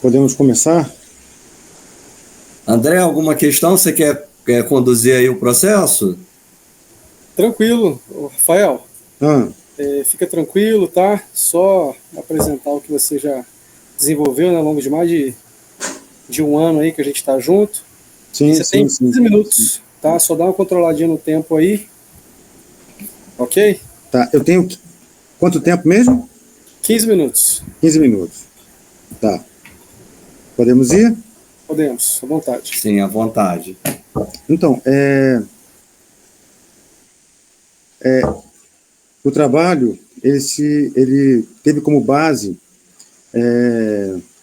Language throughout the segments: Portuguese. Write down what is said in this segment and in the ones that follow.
Podemos começar? André, alguma questão? Você quer conduzir aí o processo? Tranquilo, Rafael. Ah, Fica tranquilo, tá? Só apresentar o que você já desenvolveu, né, ao longo de mais de um ano aí que a gente está junto. sim, Você tem 15 minutos, tá? Só dá uma controladinha no tempo aí. Ok? Tá, eu tenho quanto tempo mesmo? 15 minutos. 15 minutos. Tá. Podemos ir? Podemos, à vontade. Sim, à vontade. Então, o trabalho, ele teve como base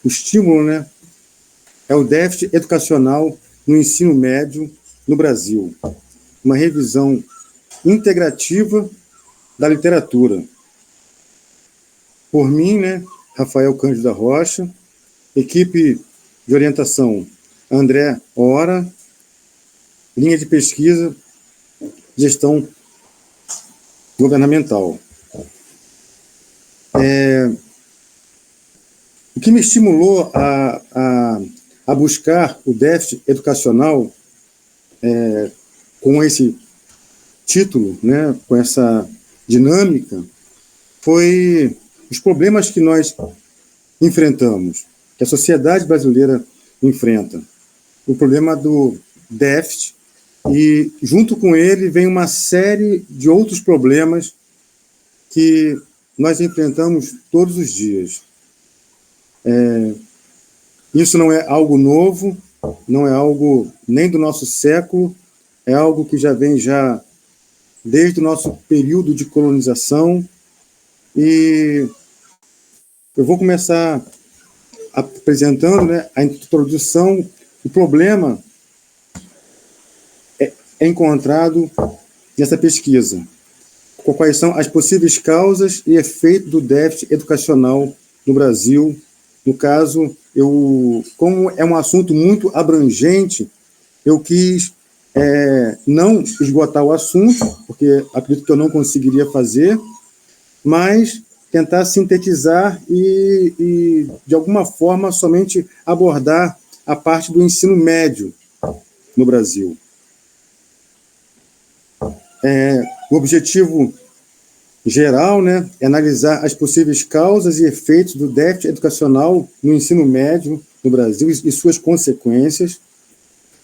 o estímulo, né? É o déficit educacional no ensino médio no Brasil. Uma revisão integrativa da literatura. Por mim, né, Rafael Cândido da Rocha, equipe de orientação André Ora, linha de pesquisa, gestão governamental. O que me estimulou a buscar o déficit educacional com esse título, né, com essa dinâmica, foi os problemas que nós enfrentamos, que a sociedade brasileira enfrenta. O problema do déficit e, junto com ele, vem uma série de outros problemas que nós enfrentamos todos os dias. Isso não é algo novo, não é algo nem do nosso século, é algo que já vem desde o nosso período de colonização. E eu vou começar apresentando, né, a introdução. O problema é encontrado nessa pesquisa. Quais são as possíveis causas e efeitos do déficit educacional no Brasil? No caso, como é um assunto muito abrangente, eu quis não esgotar o assunto, porque acredito que eu não conseguiria fazer, mas tentar sintetizar e de alguma forma, somente abordar a parte do ensino médio no Brasil. O objetivo geral, né, é analisar as possíveis causas e efeitos do déficit educacional no ensino médio no Brasil e suas consequências.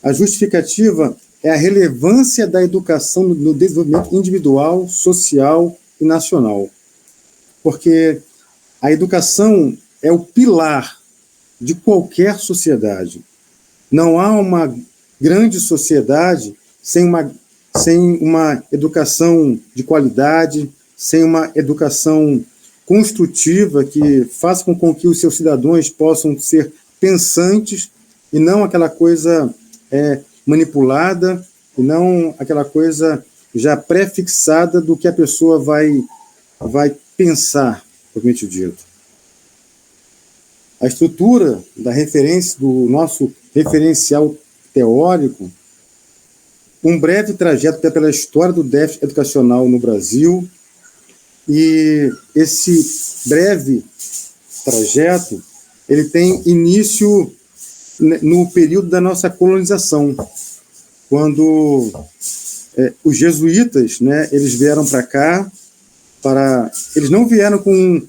A justificativa é a relevância da educação no desenvolvimento individual, social e nacional. Porque a educação é o pilar de qualquer sociedade. Não há uma grande sociedade sem uma educação de qualidade, sem uma educação construtiva que faça com que os seus cidadãos possam ser pensantes e não aquela coisa manipulada, e não aquela coisa já pré-fixada do que a pessoa vai pensar, propriamente dito. A estrutura da referência, do nosso referencial teórico, um breve trajeto pela história do déficit educacional no Brasil, e esse breve trajeto, ele tem início no período da nossa colonização, quando os jesuítas, né, eles vieram para cá, eles não vieram com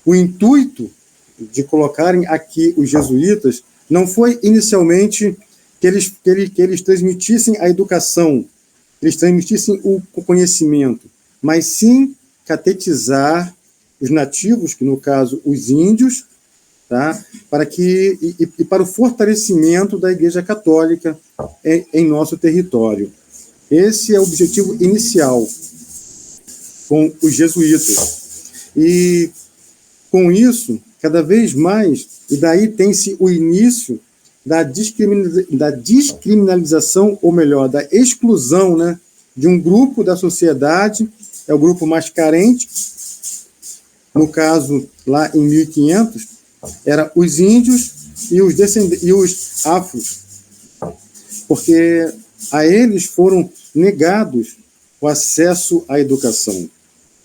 o intuito de colocarem aqui os jesuítas, não foi inicialmente que eles transmitissem a educação, eles transmitissem o conhecimento, mas sim catequizar os nativos, que no caso os índios, tá? Para o fortalecimento da Igreja Católica em nosso território. Esse é o objetivo inicial com os jesuítas. E com isso, cada vez mais, e daí tem-se o início da descriminalização, ou melhor, da exclusão, né, de um grupo da sociedade, é o grupo mais carente. No caso, lá em 1500, eram os índios e os afros, porque a eles foram negados o acesso à educação.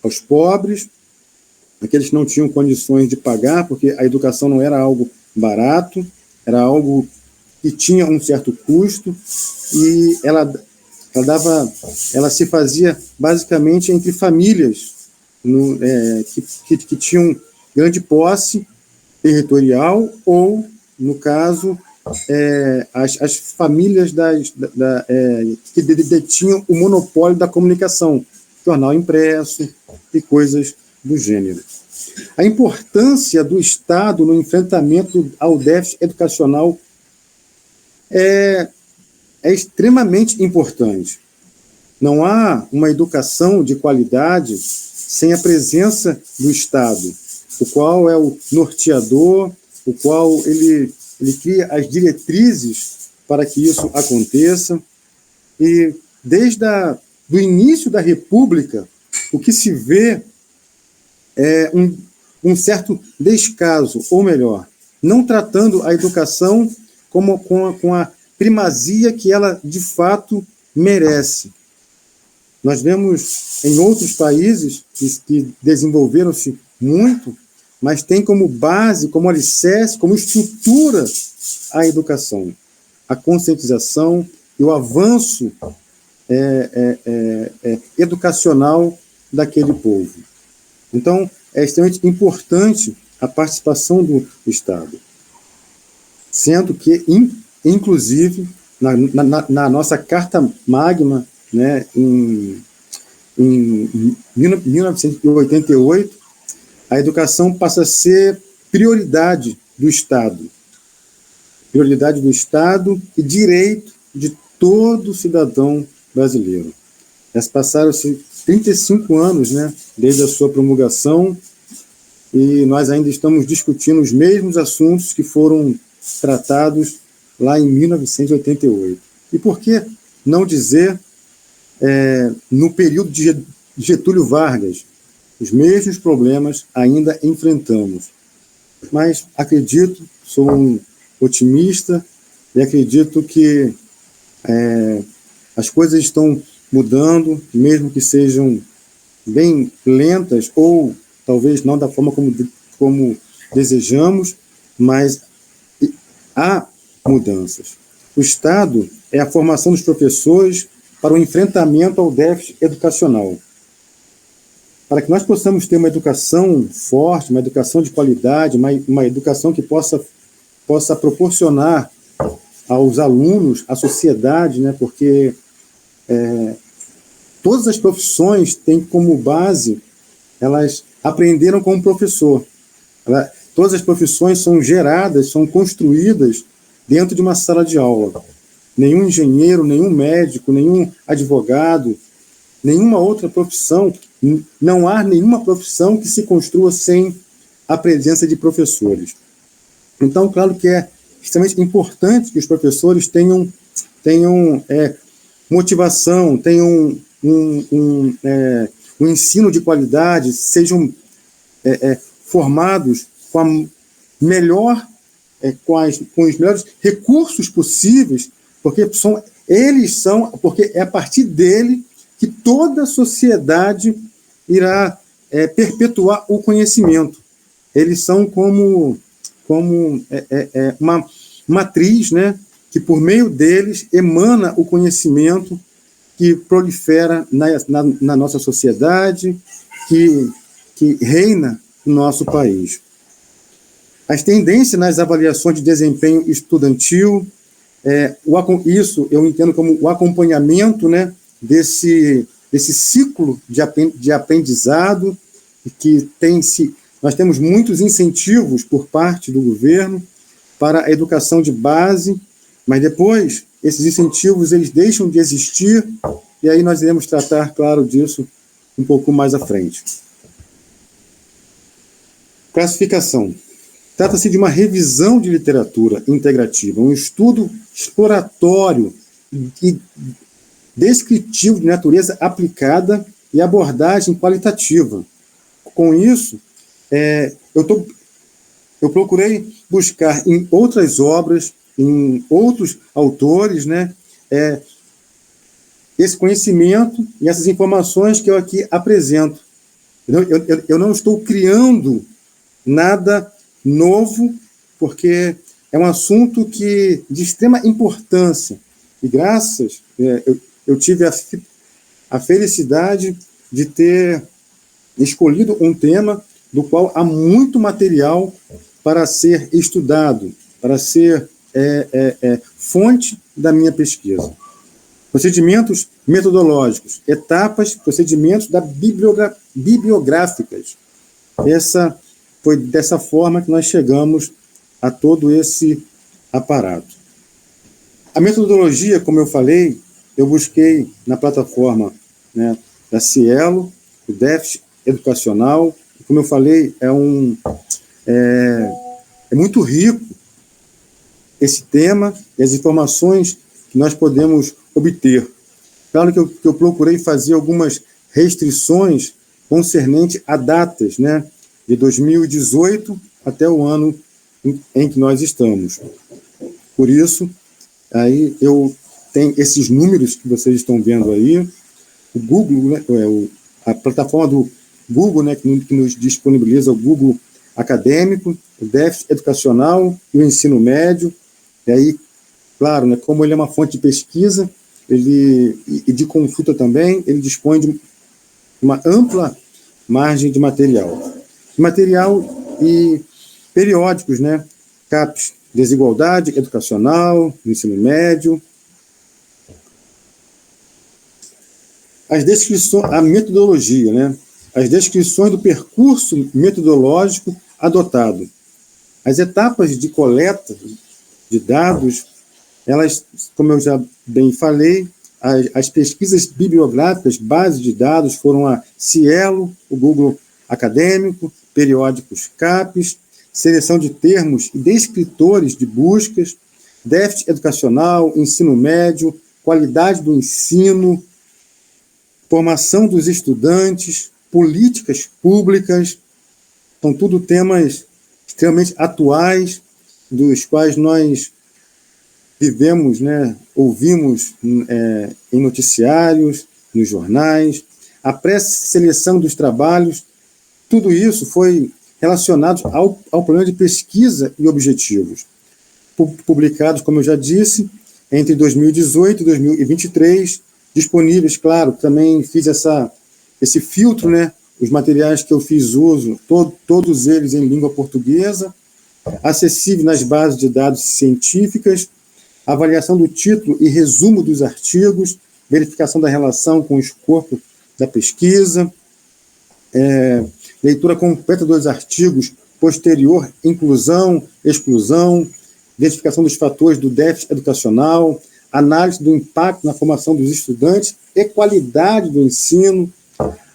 Aos pobres, aqueles que não tinham condições de pagar, porque a educação não era algo barato, era algo que tinha um certo custo, e ela se fazia basicamente entre famílias que tinham grande posse territorial, ou, no caso, as famílias que detinham o monopólio da comunicação, jornal impresso e coisas do gênero. A importância do Estado no enfrentamento ao déficit educacional é extremamente importante. Não há uma educação de qualidade sem a presença do Estado, o qual é o norteador, o qual ele cria as diretrizes para que isso aconteça. E desde do início da República, o que se vê é um certo descaso, ou melhor, não tratando a educação com a primazia que ela, de fato, merece. Nós vemos em outros países que desenvolveram-se muito, mas tem como base, como alicerce, como estrutura a educação, a conscientização e o avanço educacional daquele povo. Então, é extremamente importante a participação do Estado, sendo que, inclusive, na nossa Carta Magna, né, em 1988, a educação passa a ser prioridade do Estado e direito de todo cidadão brasileiro. Passaram-se 35 anos, né, desde a sua promulgação, e nós ainda estamos discutindo os mesmos assuntos que foram tratados lá em 1988. E por que não dizer, no período de Getúlio Vargas, os mesmos problemas ainda enfrentamos? Mas acredito, sou um otimista, e acredito que as coisas estão mudando, mesmo que sejam bem lentas, ou talvez não da forma como desejamos, mas há mudanças. O Estado é a formação dos professores para o enfrentamento ao déficit educacional. Para que nós possamos ter uma educação forte, uma educação de qualidade, uma educação que possa proporcionar aos alunos, à sociedade, né, porque todas as profissões têm como base, elas aprenderam com o professor. Todas as profissões são geradas, são construídas dentro de uma sala de aula. Nenhum engenheiro, nenhum médico, nenhum advogado, nenhuma outra profissão, não há nenhuma profissão que se construa sem a presença de professores. Então, claro que é extremamente importante que os professores tenham motivação, tenham um ensino de qualidade, sejam formados com os melhores recursos possíveis, porque é a partir dele que toda a sociedade irá perpetuar o conhecimento. Eles são como uma matriz, né, que por meio deles emana o conhecimento que prolifera na nossa sociedade, que reina no nosso país. As tendências nas avaliações de desempenho estudantil, isso eu entendo como o acompanhamento, né, desse ciclo de aprendizado, que nós temos muitos incentivos por parte do governo para a educação de base, mas depois esses incentivos eles deixam de existir, e aí nós iremos tratar, claro, disso um pouco mais à frente. Classificação. Trata-se de uma revisão de literatura integrativa, um estudo exploratório e descritivo de natureza aplicada e abordagem qualitativa. Com isso, eu procurei buscar em outras obras, em outros autores, né, esse conhecimento e essas informações que eu aqui apresento. Eu não estou criando nada novo porque é um assunto de extrema importância. E eu tive a felicidade de ter escolhido um tema do qual há muito material para ser estudado, para ser fonte da minha pesquisa. Procedimentos metodológicos, etapas, procedimentos bibliográficas. Foi dessa forma que nós chegamos a todo esse aparato. A metodologia, como eu falei, eu busquei na plataforma, né, da Cielo, o déficit educacional. Como eu falei, é muito rico esse tema e as informações que nós podemos obter. Claro que eu procurei fazer algumas restrições concernentes a datas, né, de 2018 até o ano em que nós estamos. Por isso, aí eu tenho esses números que vocês estão vendo aí, o Google, né, a plataforma do Google, né, que nos disponibiliza o Google Acadêmico, o déficit educacional e o ensino médio. E aí, claro, né, como ele é uma fonte de pesquisa e de consulta também, ele dispõe de uma ampla margem de material. Material e periódicos, né, CAPES, desigualdade educacional, ensino médio. As descrições, a metodologia, né, as descrições do percurso metodológico adotado. As etapas de coleta de dados, elas, como eu já bem falei, as pesquisas bibliográficas, bases de dados, foram a Cielo, o Google Acadêmico, periódicos CAPES, seleção de termos e descritores de buscas, déficit educacional, ensino médio, qualidade do ensino, formação dos estudantes, políticas públicas. São tudo temas extremamente atuais, dos quais nós vivemos, né, ouvimos em noticiários, nos jornais. A pré-seleção dos trabalhos, tudo isso foi relacionado ao plano de pesquisa e objetivos, publicados, como eu já disse, entre 2018 e 2023, disponíveis, claro, também fiz esse filtro, né, os materiais que eu fiz uso, todos eles em língua portuguesa, acessível nas bases de dados científicas, avaliação do título e resumo dos artigos, verificação da relação com o escopo da pesquisa, leitura completa dos artigos, posterior, inclusão, exclusão, identificação dos fatores do déficit educacional, análise do impacto na formação dos estudantes e qualidade do ensino,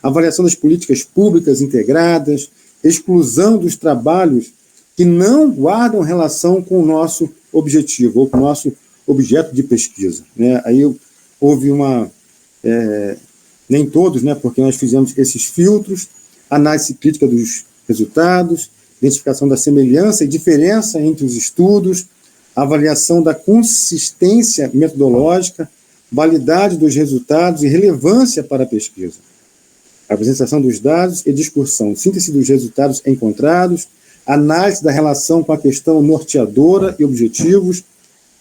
avaliação das políticas públicas integradas, exclusão dos trabalhos que não guardam relação com o nosso objetivo, ou com o nosso objeto de pesquisa, né? Aí houve nem todos, né, porque nós fizemos esses filtros, análise crítica dos resultados, identificação da semelhança e diferença entre os estudos, avaliação da consistência metodológica, validade dos resultados e relevância para a pesquisa, apresentação dos dados e discussão, síntese dos resultados encontrados, análise da relação com a questão norteadora e objetivos,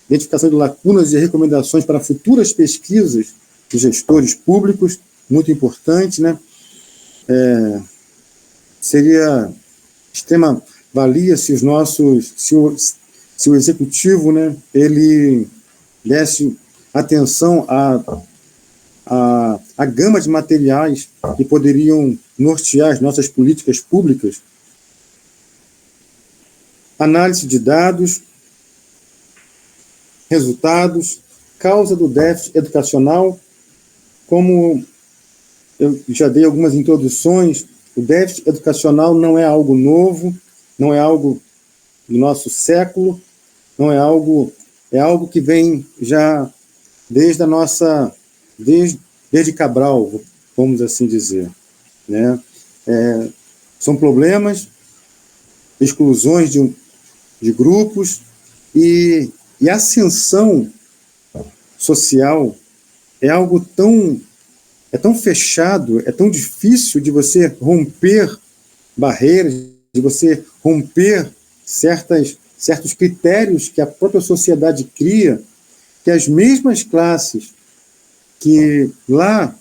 identificação de lacunas e recomendações para futuras pesquisas de gestores públicos, muito importante, né? Seria extrema valia se o executivo, né, ele desse atenção à gama de materiais que poderiam nortear as nossas políticas públicas. Análise de dados, resultados, causa do déficit educacional. Como eu já dei algumas introduções, o déficit educacional não é algo novo, não é algo do nosso século, não é algo que vem já desde Cabral, vamos assim dizer, né? São problemas, exclusões de grupos e a ascensão social é algo tão fechado, é tão difícil de você romper barreiras, de você romper certas certos critérios que a própria sociedade cria, que as mesmas classes que lá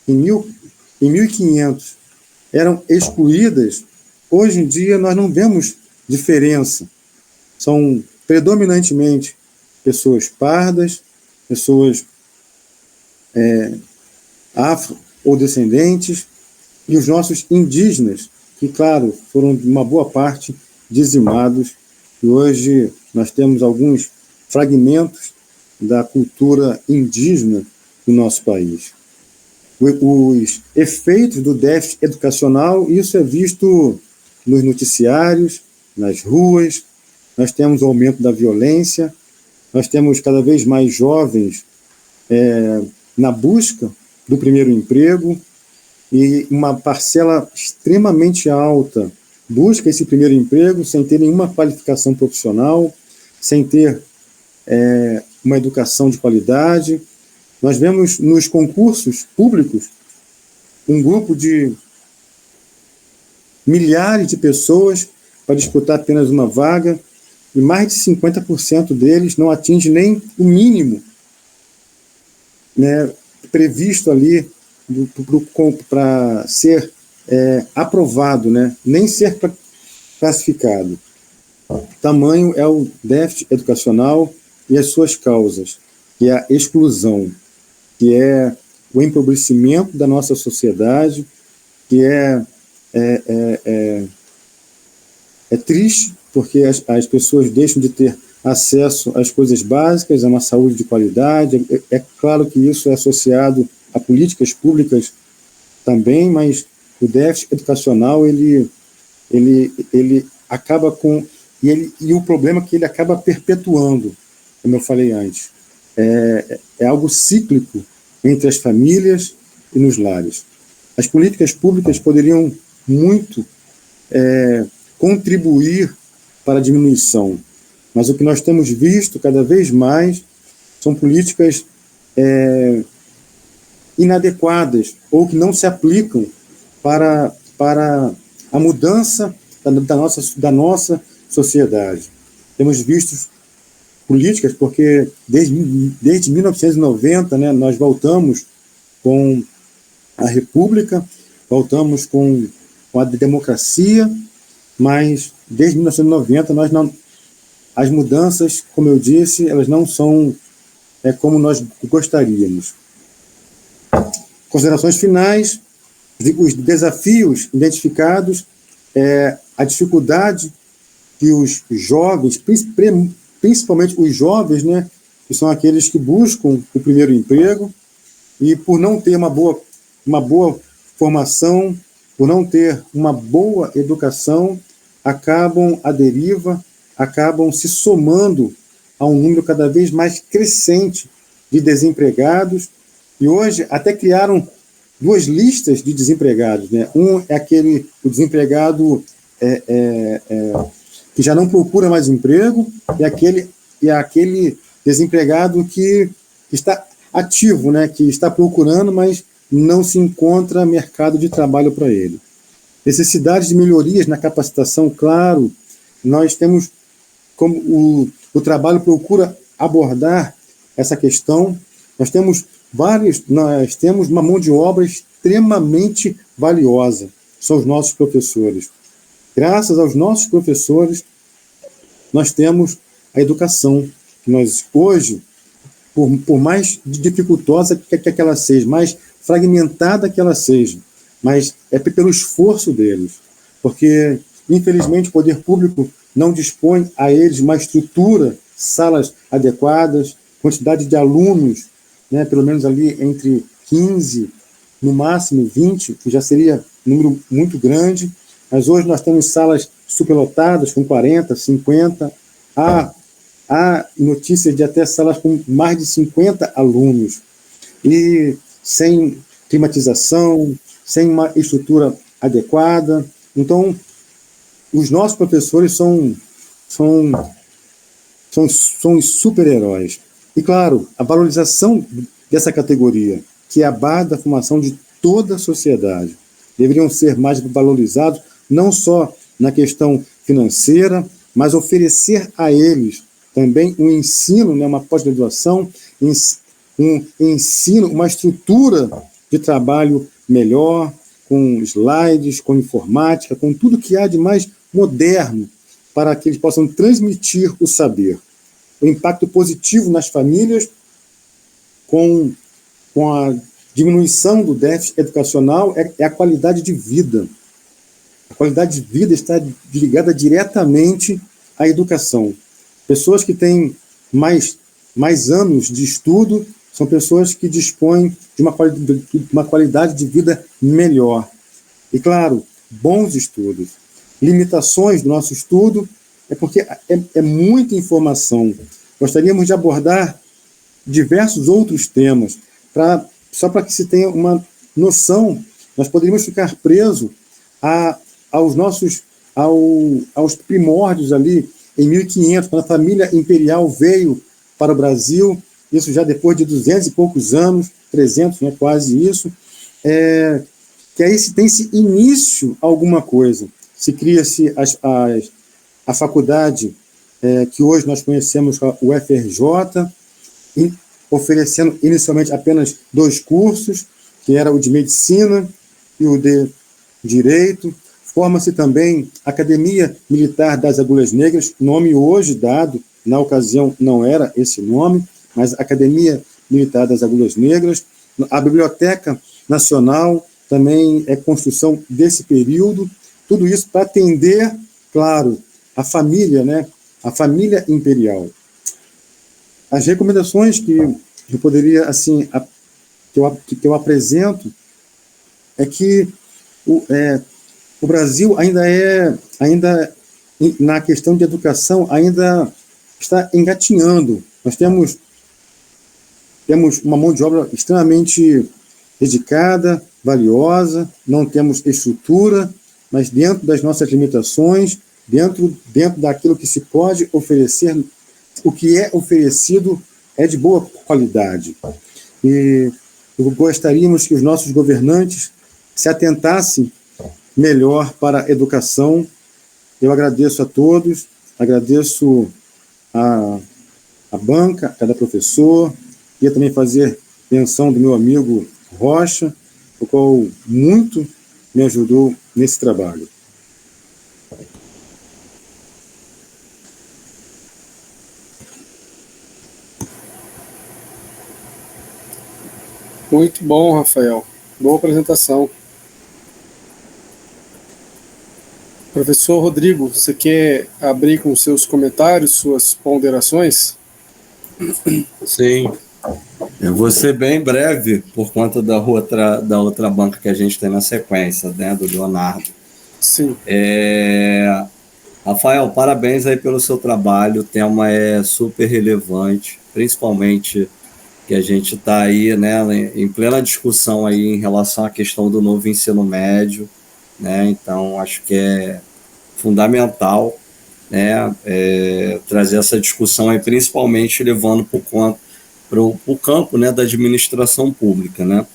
em 1500 eram excluídas, hoje em dia nós não vemos diferença. São predominantemente pessoas pardas, pessoas afro ou descendentes, e os nossos indígenas, que, claro, foram uma boa parte dizimados, e hoje nós temos alguns fragmentos da cultura indígena do nosso país. Os efeitos do déficit educacional, isso é visto nos noticiários, nas ruas, nós temos o aumento da violência, nós temos cada vez mais jovens na busca do primeiro emprego, e uma parcela extremamente alta busca esse primeiro emprego sem ter nenhuma qualificação profissional, sem ter uma educação de qualidade. Nós vemos nos concursos públicos um grupo de milhares de pessoas para disputar apenas uma vaga, e mais de 50% deles não atinge nem o mínimo, né, previsto ali para ser aprovado, né, nem ser classificado. Tamanho é o déficit educacional e as suas causas, que é a exclusão, que é o empobrecimento da nossa sociedade, que é triste, porque as pessoas deixam de ter acesso às coisas básicas, a uma saúde de qualidade. É claro que isso é associado a políticas públicas também, mas o déficit educacional ele acaba com... E o problema é que ele acaba perpetuando, como eu falei antes. É algo cíclico entre as famílias e nos lares. As políticas públicas poderiam muito contribuir para a diminuição, mas o que nós temos visto cada vez mais são políticas inadequadas ou que não se aplicam para a mudança da nossa sociedade. Temos visto políticas, porque desde 1990, né, nós voltamos com a República, voltamos com a democracia, mas desde 1990 as mudanças, como eu disse, elas não são como nós gostaríamos. Considerações finais: os desafios identificados, a dificuldade que os jovens, principalmente os jovens, né, que são aqueles que buscam o primeiro emprego, e por não ter uma boa formação, por não ter uma boa educação, acabam à deriva, acabam se somando a um número cada vez mais crescente de desempregados, e hoje até criaram duas listas de desempregados, né? Um é o desempregado que já não procura mais emprego, e aquele desempregado que está ativo, né? Que está procurando, mas não se encontra mercado de trabalho para ele. Necessidade de melhorias na capacitação, claro, nós temos, como o trabalho procura abordar essa questão, nós temos uma mão de obra extremamente valiosa, são os nossos professores. Graças aos nossos professores, nós temos a educação, que nós hoje, por mais dificultosa que ela seja, mais fragmentada que ela seja, mas é pelo esforço deles, porque, infelizmente, o poder público não dispõe a eles uma estrutura, salas adequadas, quantidade de alunos, né, pelo menos ali entre 15, no máximo 20, que já seria um número muito grande, mas hoje nós temos salas superlotadas com 40, 50, há notícias de até salas com mais de 50 alunos, e sem climatização, sem uma estrutura adequada. Então, os nossos professores são os super-heróis. E, claro, a valorização dessa categoria, que é a base da formação de toda a sociedade, deveriam ser mais valorizados, não só na questão financeira, mas oferecer a eles também um ensino, né, uma pós-graduação, um ensino, uma estrutura de trabalho melhor, com slides, com informática, com tudo que há de mais moderno, para que eles possam transmitir o saber. O impacto positivo nas famílias, com a diminuição do déficit educacional, é a qualidade de vida. A qualidade de vida está ligada diretamente à educação. Pessoas que têm mais anos de estudo são pessoas que dispõem de uma qualidade de vida melhor. E, claro, bons estudos. Limitações do nosso estudo é porque é muita informação. Gostaríamos de abordar diversos outros temas, só para que se tenha uma noção. Nós poderíamos ficar presos aos primórdios ali, em 1500, quando a família imperial veio para o Brasil, isso já depois de 200 e poucos anos, 300, né, quase isso, que aí tem-se início a alguma coisa. Se cria-se a faculdade que hoje nós conhecemos, o FRJ, oferecendo inicialmente apenas 2 cursos, que era o de Medicina e o de Direito. Forma-se também a Academia Militar das Agulhas Negras, nome hoje dado, na ocasião não era esse nome, mas Academia Militar das Agulhas Negras. A Biblioteca Nacional também é construção desse período. Tudo isso para atender, claro, a família, né? A família imperial. As recomendações que eu poderia, assim, que eu apresento é que o Brasil ainda na questão de educação, ainda está engatinhando. Nós temos uma mão de obra extremamente dedicada, valiosa, não temos estrutura, mas dentro das nossas limitações, dentro daquilo que se pode oferecer, o que é oferecido é de boa qualidade. E gostaríamos que os nossos governantes se atentassem melhor para a educação. Eu agradeço a todos, agradeço a banca, a cada professor, queria também fazer menção do meu amigo Rocha, o qual muito me ajudou nesse trabalho. Muito bom, Rafael. Boa apresentação. Professor Rodrigo, você quer abrir com seus comentários, suas ponderações? Sim. Eu vou ser bem breve por conta da outra banca que a gente tem na sequência, né, do Leonardo. Sim. Rafael, parabéns aí pelo seu trabalho. O tema é super relevante, principalmente que a gente está aí, né, em plena discussão aí em relação à questão do novo ensino médio, né? Então acho que é fundamental, né, trazer essa discussão aí, principalmente levando para o campo, né, da administração pública, né?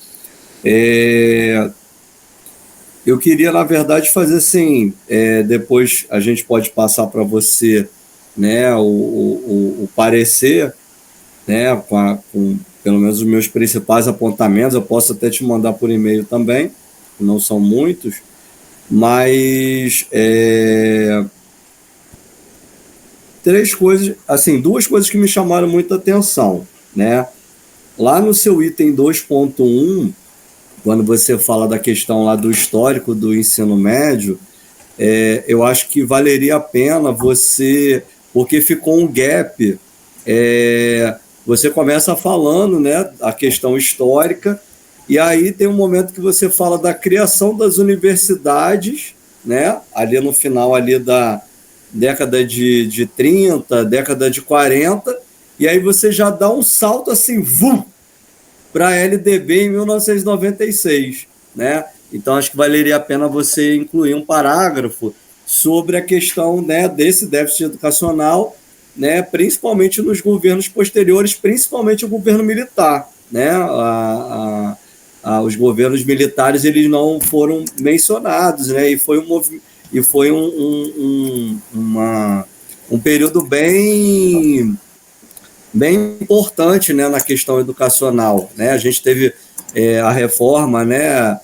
Eu queria, na verdade, fazer assim, depois a gente pode passar para você, né, o parecer, né, com pelo menos os meus principais apontamentos. Eu posso até te mandar por e-mail também, não são muitos, mas duas coisas que me chamaram muita atenção, né? Lá no seu item 2.1, quando você fala da questão lá do histórico do ensino médio, eu acho que valeria a pena você, porque ficou um gap, você começa falando, né, a questão histórica, e aí tem um momento que você fala da criação das universidades, né, ali no final ali da década de 30, década de 40, e aí você já dá um salto assim, para a LDB em 1996, né? Então acho que valeria a pena você incluir um parágrafo sobre a questão, né, desse déficit educacional, né, principalmente nos governos posteriores, principalmente o governo militar, né? Os governos militares, eles não foram mencionados, né? E foi uma um período bem importante, né, na questão educacional, né? A gente teve a reforma, né,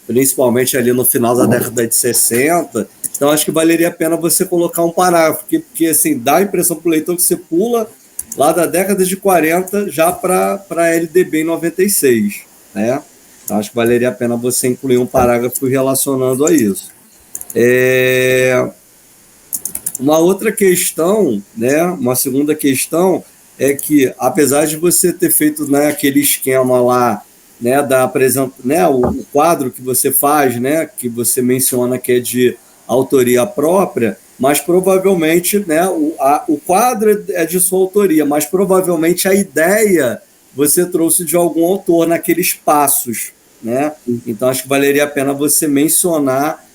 principalmente ali no final da década de 60. Então acho que valeria a pena você colocar um parágrafo, porque assim, dá a impressão para o leitor que você pula lá da década de 40 já para a LDB em 96, né? Então acho que valeria a pena você incluir um parágrafo relacionando a isso. Uma outra questão, né, uma segunda questão, é que, apesar de você ter feito, né, aquele esquema lá, né, o quadro que você faz, né, que você menciona que é de autoria própria, mas provavelmente, né, o quadro é de sua autoria, mas provavelmente a ideia você trouxe de algum autor naqueles passos, né? Então acho que valeria a pena você mencionar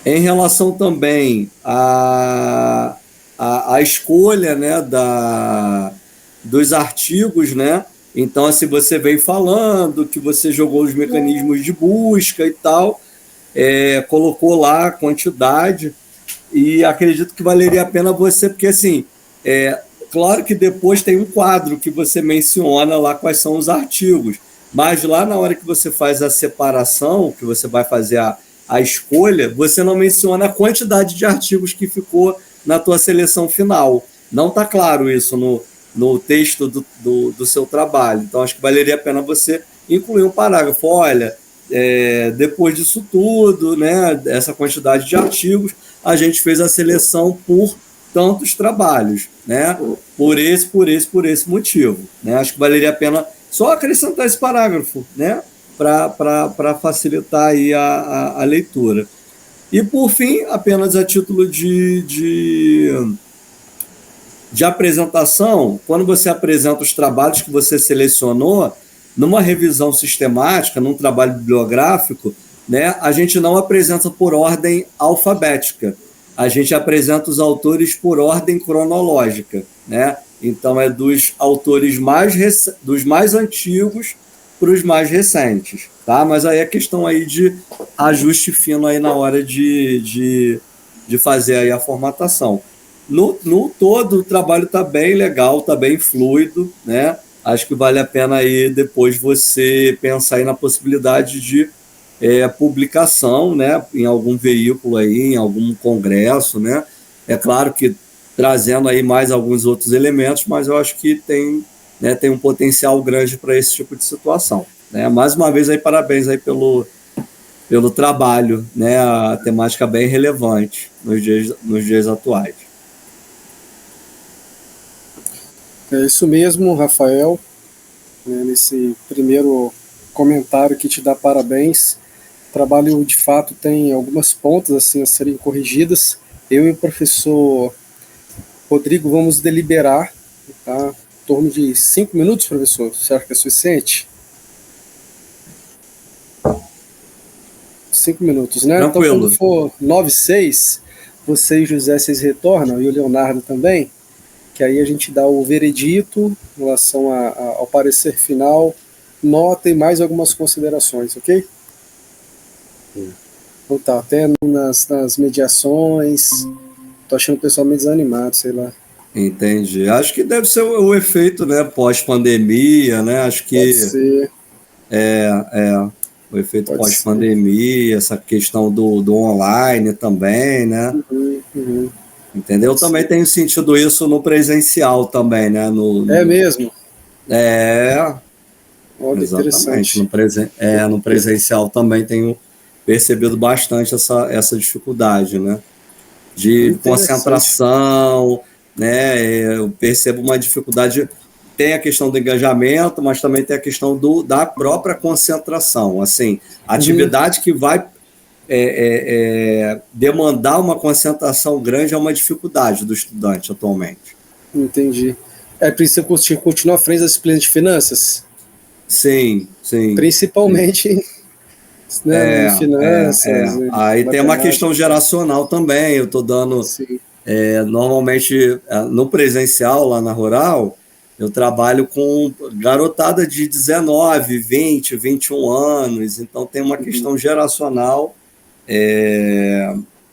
em relação também à escolha, né, dos artigos, né? Então, assim, você vem falando que você jogou os mecanismos de busca e tal, colocou lá a quantidade, e acredito que valeria a pena você, porque, assim, claro que depois tem um quadro que você menciona lá quais são os artigos, mas lá na hora que você faz a separação, que você vai fazer a escolha, você não menciona a quantidade de artigos que ficou na tua seleção final. Não está claro isso no texto do seu trabalho. Então, acho que valeria a pena você incluir um parágrafo. Olha, depois disso tudo, né, essa quantidade de artigos, a gente fez a seleção por tantos trabalhos, né, por esse motivo. Né? Acho que valeria a pena só acrescentar esse parágrafo, né, para facilitar aí a leitura. E, por fim, apenas a título de apresentação, quando você apresenta os trabalhos que você selecionou, numa revisão sistemática, num trabalho bibliográfico, né, a gente não apresenta por ordem alfabética, a gente apresenta os autores por ordem cronológica, né? Então é dos autores dos mais antigos para os mais recentes, tá? Mas aí é questão aí de ajuste fino aí na hora de fazer aí a formatação. No todo, o trabalho está bem legal, está bem fluido, né? Acho que vale a pena aí depois você pensar aí na possibilidade de publicação, né? Em algum veículo aí, em algum congresso, né? É claro que trazendo aí mais alguns outros elementos, mas eu acho que tem um potencial grande para esse tipo de situação. Né? Mais uma vez, aí, parabéns aí pelo trabalho, né? A temática bem relevante nos dias atuais. É isso mesmo, Rafael. Nesse primeiro comentário que te dá parabéns. O trabalho, de fato, tem algumas pontas assim, a serem corrigidas. Eu e o professor Rodrigo vamos deliberar, tá? Em torno de 5 minutos, professor. Você acha que é suficiente? 5 minutos, né? Tranquilo. Então, quando for 9:06, você e José, vocês retornam, e o Leonardo também, que aí a gente dá o veredito em relação ao parecer final, nota e mais algumas considerações, ok? Então tá, até nas mediações, tô achando o pessoal meio desanimado, sei lá. Entendi. Acho que deve ser o efeito, né, pós-pandemia, né? Acho que pode ser. O efeito pós-pandemia, essa questão do online também, né? Uhum. Entendeu? Eu também tenho sentido isso no presencial também, né? É mesmo? Olha, exatamente. Interessante. No presencial também tenho percebido bastante essa dificuldade, né? De concentração, né? Eu percebo uma dificuldade. Tem a questão do engajamento, mas também tem a questão da própria concentração. Assim, atividade que vai demandar uma concentração grande é uma dificuldade do estudante atualmente. Entendi. Precisa continuar à frente das disciplinas de finanças? Sim. Principalmente em finanças. Aí tem uma questão geracional também. Eu estou dando, normalmente, no presencial, lá na Rural, eu trabalho com garotada de 19, 20, 21 anos, então tem uma questão geracional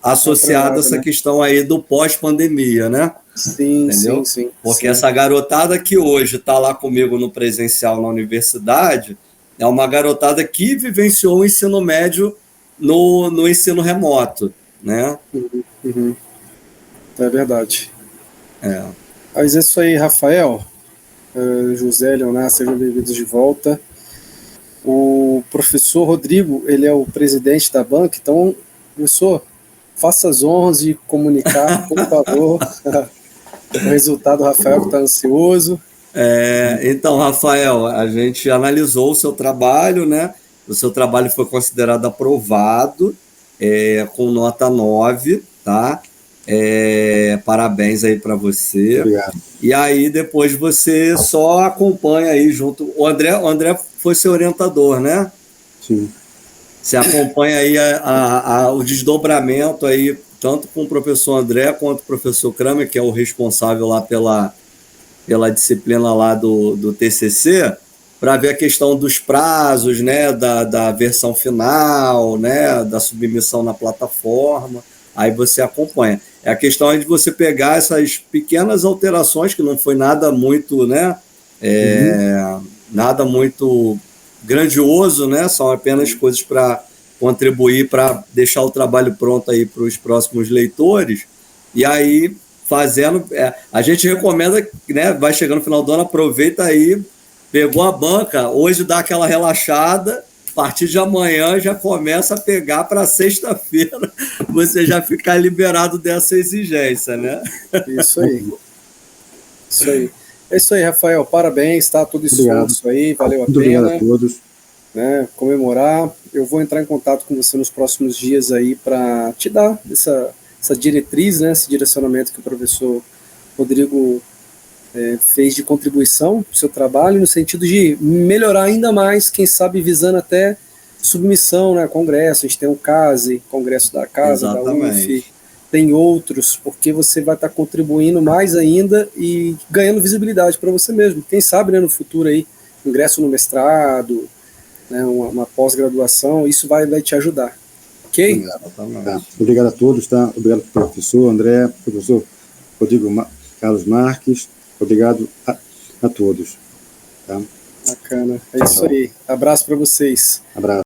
associada a essa questão aí do pós-pandemia, né? Sim, entendeu? sim. Porque essa garotada que hoje está lá comigo no presencial na universidade é uma garotada que vivenciou o ensino médio no ensino remoto, né? É verdade. É. Mas é isso aí, Rafael, José, Leonardo, sejam bem-vindos de volta. O professor Rodrigo, ele é o presidente da banca, então, professor, faça as honras de comunicar, por favor, o resultado do Rafael, que está ansioso. Então, Rafael, a gente analisou o seu trabalho, né? O seu trabalho foi considerado aprovado, com nota 9, tá? Parabéns aí para você. Obrigado. E aí depois você só acompanha aí junto. O André foi seu orientador, né? Sim. Você acompanha aí o desdobramento aí, tanto com o professor André quanto o professor Kramer, que é o responsável lá pela disciplina lá do TCC, para ver a questão dos prazos, né, da versão final, né, da submissão na plataforma. Aí você acompanha. A questão é de você pegar essas pequenas alterações, que não foi nada muito, né, nada muito grandioso, né, são apenas coisas para contribuir, para deixar o trabalho pronto aí para os próximos leitores. E aí, fazendo, a gente recomenda, né, vai chegando no final do ano, aproveita aí, pegou a banca, hoje dá aquela relaxada, a partir de amanhã já começa a pegar para sexta-feira, você já ficar liberado dessa exigência, né? Isso aí. É isso aí, Rafael, parabéns, tá? Todo esforço aí, valeu a pena. Obrigado a todos. Né, comemorar. Eu vou entrar em contato com você nos próximos dias aí para te dar essa diretriz, né, esse direcionamento que o professor Rodrigo fez de contribuição para o seu trabalho, no sentido de melhorar ainda mais, quem sabe visando até submissão, né, congresso. A gente tem o CASE, Congresso da Casa, Exatamente. da UF, tem outros, porque você vai estar contribuindo mais ainda e ganhando visibilidade para você mesmo. Quem sabe, né, no futuro aí, ingresso no mestrado, né, uma pós-graduação, isso vai te ajudar. Ok? Tá. Obrigado a todos, tá? Obrigado professor André, professor Rodrigo Carlos Marques, obrigado a todos. Tá? Bacana, é isso aí. Abraço para vocês. Abraço.